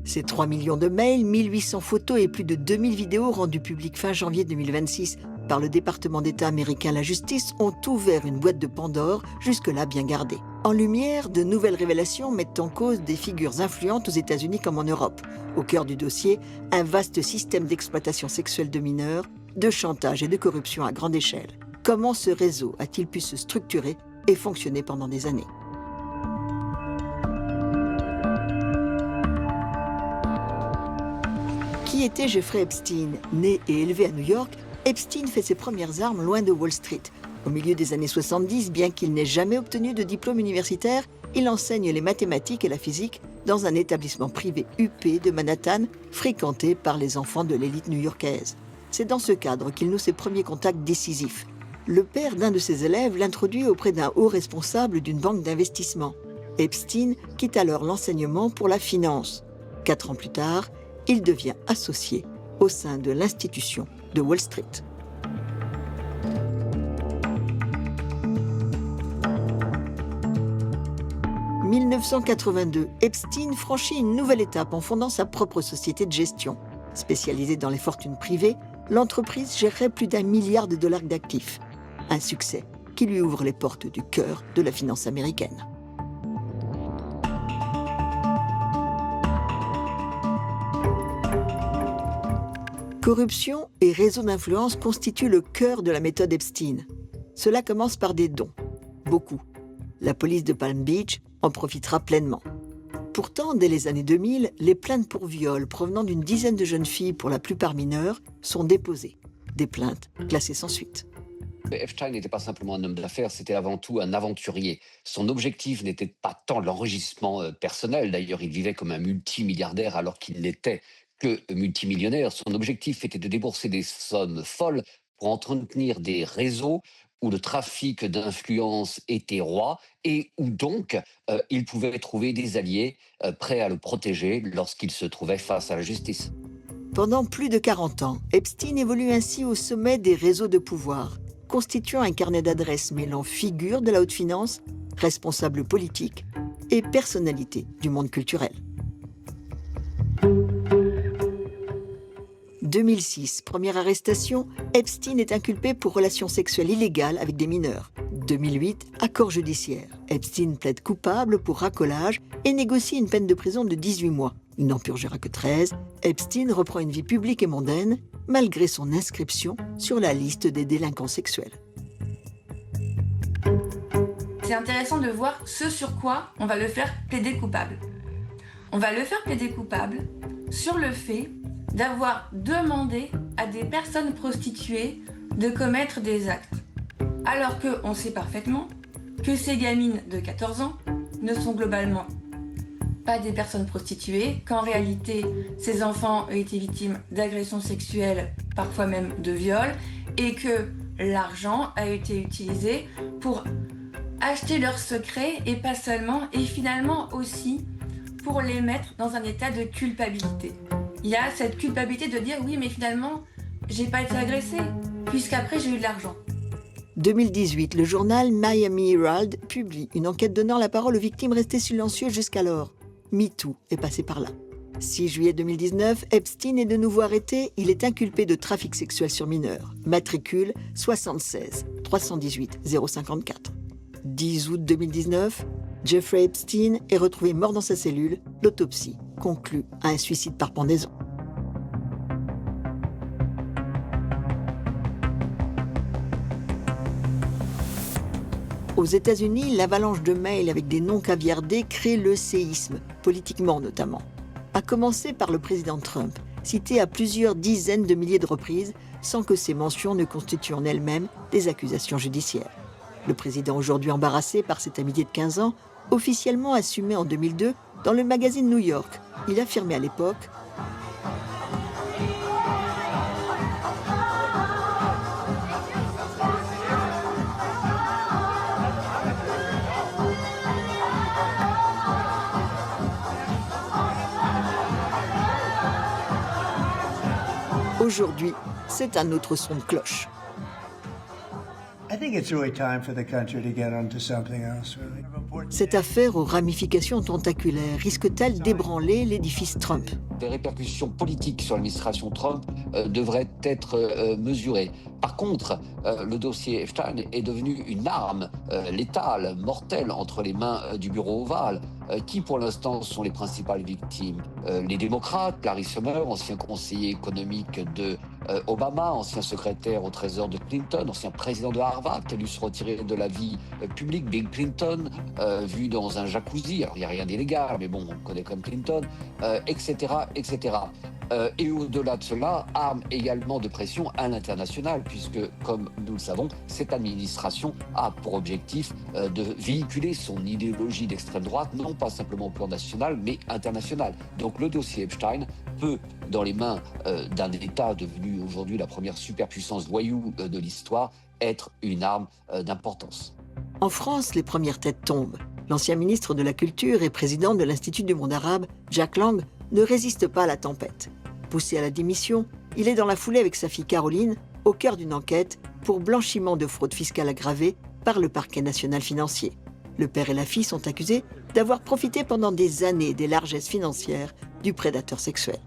Ces 3 millions de mails, 1800 photos et plus de 2000 vidéos rendues publiques fin janvier 2026 par le département d'État américain la justice ont ouvert une boîte de Pandore jusque-là bien gardée. En lumière, de nouvelles révélations mettent en cause des figures influentes aux États-Unis comme en Europe. Au cœur du dossier, un vaste système d'exploitation sexuelle de mineurs, de chantage et de corruption à grande échelle. Comment ce réseau a-t-il pu se structurer et fonctionner pendant des années ? Qui était Jeffrey Epstein? Né et élevé à New York, Epstein fait ses premières armes loin de Wall Street. Au milieu des années 70, bien qu'il n'ait jamais obtenu de diplôme universitaire, il enseigne les mathématiques et la physique dans un établissement privé huppé de Manhattan, fréquenté par les enfants de l'élite new-yorkaise. C'est dans ce cadre qu'il noue ses premiers contacts décisifs. Le père d'un de ses élèves l'introduit auprès d'un haut responsable d'une banque d'investissement. Epstein quitte alors l'enseignement pour la finance. 4 ans plus tard, il devient associé au sein de l'institution de Wall Street. En 1982, Epstein franchit une nouvelle étape en fondant sa propre société de gestion. Spécialisée dans les fortunes privées, l'entreprise gérerait plus d'1 milliard de dollars d'actifs. Un succès qui lui ouvre les portes du cœur de la finance américaine. Corruption et réseau d'influence constituent le cœur de la méthode Epstein. Cela commence par des dons. Beaucoup. La police de Palm Beach en profitera pleinement. Pourtant, dès les années 2000, les plaintes pour viol provenant d'une dizaine de jeunes filles, pour la plupart mineures, sont déposées. Des plaintes classées sans suite. Epstein n'était pas simplement un homme d'affaires, c'était avant tout un aventurier. Son objectif n'était pas tant l'enrichissement personnel, d'ailleurs il vivait comme un multimilliardaire alors qu'il n'était que multimillionnaire. Son objectif était de débourser des sommes folles pour entretenir des réseaux où le trafic d'influence était roi et où donc il pouvait trouver des alliés prêts à le protéger lorsqu'il se trouvait face à la justice. Pendant plus de 40 ans, Epstein évolue ainsi au sommet des réseaux de pouvoir, constituant un carnet d'adresses mêlant figures de la haute finance, responsables politiques et personnalités du monde culturel. 2006, première arrestation, Epstein est inculpé pour relations sexuelles illégales avec des mineurs. 2008, accord judiciaire. Epstein plaide coupable pour racolage et négocie une peine de prison de 18 mois. Il n'en purgera que 13. Epstein reprend une vie publique et mondaine, malgré son inscription sur la liste des délinquants sexuels. C'est intéressant de voir ce sur quoi on va le faire plaider coupable. On va le faire plaider coupable sur le fait d'avoir demandé à des personnes prostituées de commettre des actes. Alors qu'on sait parfaitement que ces gamines de 14 ans ne sont globalement pas des personnes prostituées, qu'en réalité, ces enfants ont été victimes d'agressions sexuelles, parfois même de viols, et que l'argent a été utilisé pour acheter leurs secrets, et pas seulement, et finalement aussi pour les mettre dans un état de culpabilité. Il y a cette culpabilité de dire oui, mais finalement, j'ai pas été agressée, puisqu'après j'ai eu de l'argent. 2018, le journal Miami Herald publie une enquête donnant la parole aux victimes restées silencieuses jusqu'alors. MeToo est passé par là. 6 juillet 2019, Epstein est de nouveau arrêté. Il est inculpé de trafic sexuel sur mineurs. Matricule 76 318 054. 10 août 2019, Jeffrey Epstein est retrouvé mort dans sa cellule. L'autopsie conclut à un suicide par pendaison. Aux États-Unis, l'avalanche de mails avec des noms caviardés crée le séisme, politiquement notamment. À commencer par le président Trump, cité à plusieurs dizaines de milliers de reprises, sans que ces mentions ne constituent en elles-mêmes des accusations judiciaires. Le président, aujourd'hui embarrassé par cette amitié de 15 ans, officiellement assumé en 2002 dans le magazine New York. Il affirmait à l'époque « Aujourd'hui, c'est un autre son de cloche. » I think it's really time for the country to get onto something else, really. Cette affaire aux ramifications tentaculaires risque-t-elle d'ébranler l'édifice Trump? Des répercussions politiques sur l'administration Trump devraient être mesurées. Par contre, le dossier Epstein est devenu une arme létale, mortelle, entre les mains du bureau ovale. Qui, pour l'instant, sont les principales victimes? Les démocrates, Larry Summer, ancien conseiller économique de Obama, ancien secrétaire au Trésor de Clinton, ancien président de Harvard, qui a dû se retirer de la vie publique, Bill Clinton, vu dans un jacuzzi. Alors, il n'y a rien d'illégal, mais bon, on connaît comme Clinton, etc., etc. Et au-delà de cela, arme également de pression à l'international, puisque, comme nous le savons, cette administration a pour objectif de véhiculer son idéologie d'extrême droite, non pas simplement au plan national, mais international. Donc le dossier Epstein peut, dans les mains d'un État devenu aujourd'hui la première superpuissance voyou de l'histoire, être une arme d'importance. En France, les premières têtes tombent. L'ancien ministre de la Culture et président de l'Institut du monde arabe, Jack Lang, ne résiste pas à la tempête. Poussé à la démission, il est dans la foulée avec sa fille Caroline, au cœur d'une enquête pour blanchiment de fraude fiscale aggravée par le parquet national financier. Le père et la fille sont accusés d'avoir profité pendant des années des largesses financières du prédateur sexuel.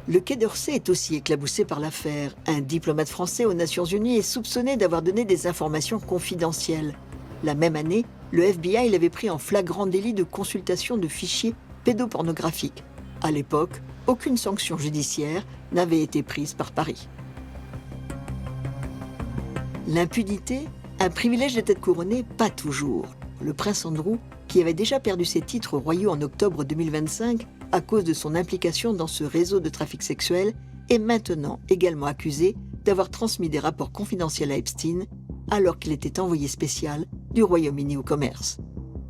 Le Quai d'Orsay est aussi éclaboussé par l'affaire. Un diplomate français aux Nations Unies est soupçonné d'avoir donné des informations confidentielles. La même année, le FBI l'avait pris en flagrant délit de consultation de fichiers pédopornographiques. À l'époque, aucune sanction judiciaire n'avait été prise par Paris. L'impunité, un privilège de tête couronnée, pas toujours. Le prince Andrew, qui avait déjà perdu ses titres royaux en octobre 2025 à cause de son implication dans ce réseau de trafic sexuel, est maintenant également accusé d'avoir transmis des rapports confidentiels à Epstein alors qu'il était envoyé spécial du Royaume-Uni au commerce.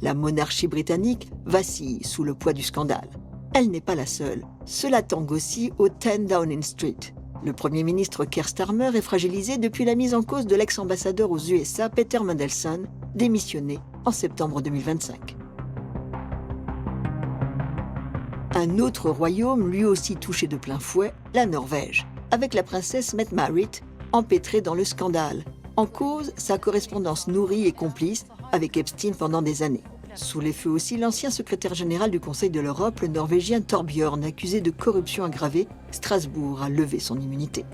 La monarchie britannique vacille sous le poids du scandale. Elle n'est pas la seule. Cela tangue aussi au 10 Downing Street. Le Premier ministre Keir Starmer est fragilisé depuis la mise en cause de l'ex-ambassadeur aux USA Peter Mandelson, démissionné en septembre 2025. Un autre royaume, lui aussi touché de plein fouet, la Norvège, avec la princesse Mette-Marit, empêtrée dans le scandale. En cause, sa correspondance nourrie et complice avec Epstein pendant des années. Sous les feux aussi, l'ancien secrétaire général du Conseil de l'Europe, le Norvégien Thorbjørn, accusé de corruption aggravée, Strasbourg a levé son immunité.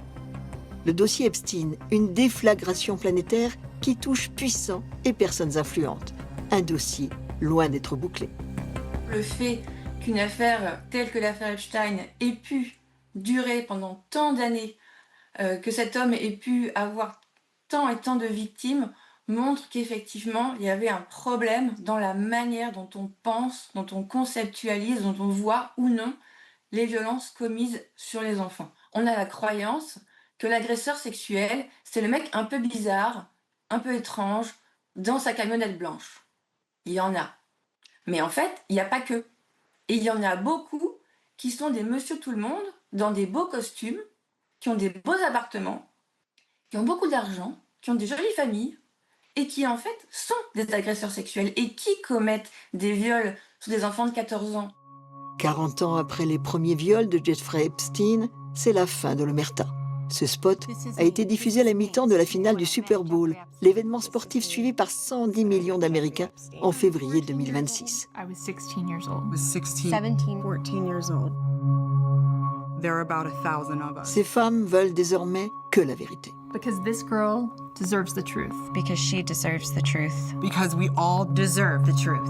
Le dossier Epstein, une déflagration planétaire qui touche puissants et personnes influentes. Un dossier loin d'être bouclé. Le fait qu'une affaire telle que l'affaire Epstein ait pu durer pendant tant d'années, que cet homme ait pu avoir tant et tant de victimes, montre qu'effectivement, il y avait un problème dans la manière dont on pense, dont on conceptualise, dont on voit ou non les violences commises sur les enfants. On a la croyance que l'agresseur sexuel, c'est le mec un peu bizarre, un peu étrange, dans sa camionnette blanche. Il y en a. Mais en fait, il n'y a pas que. Et il y en a beaucoup qui sont des monsieur tout le monde, dans des beaux costumes, qui ont des beaux appartements, qui ont beaucoup d'argent, qui ont des jolies familles, et qui en fait sont des agresseurs sexuels et qui commettent des viols sur des enfants de 14 ans. 40 ans après les premiers viols de Jeffrey Epstein, c'est la fin de l'omerta. Ce spot a été diffusé à la mi-temps de la finale du Super Bowl, l'événement sportif suivi par 110 millions d'Américains en février 2026. I was 16 years old. was 16, 14 years old. there are about 1,000 of us. Ces femmes veulent désormais que la vérité. Because this girl deserves the truth. Because she deserves the truth. Because we all Deserve the truth.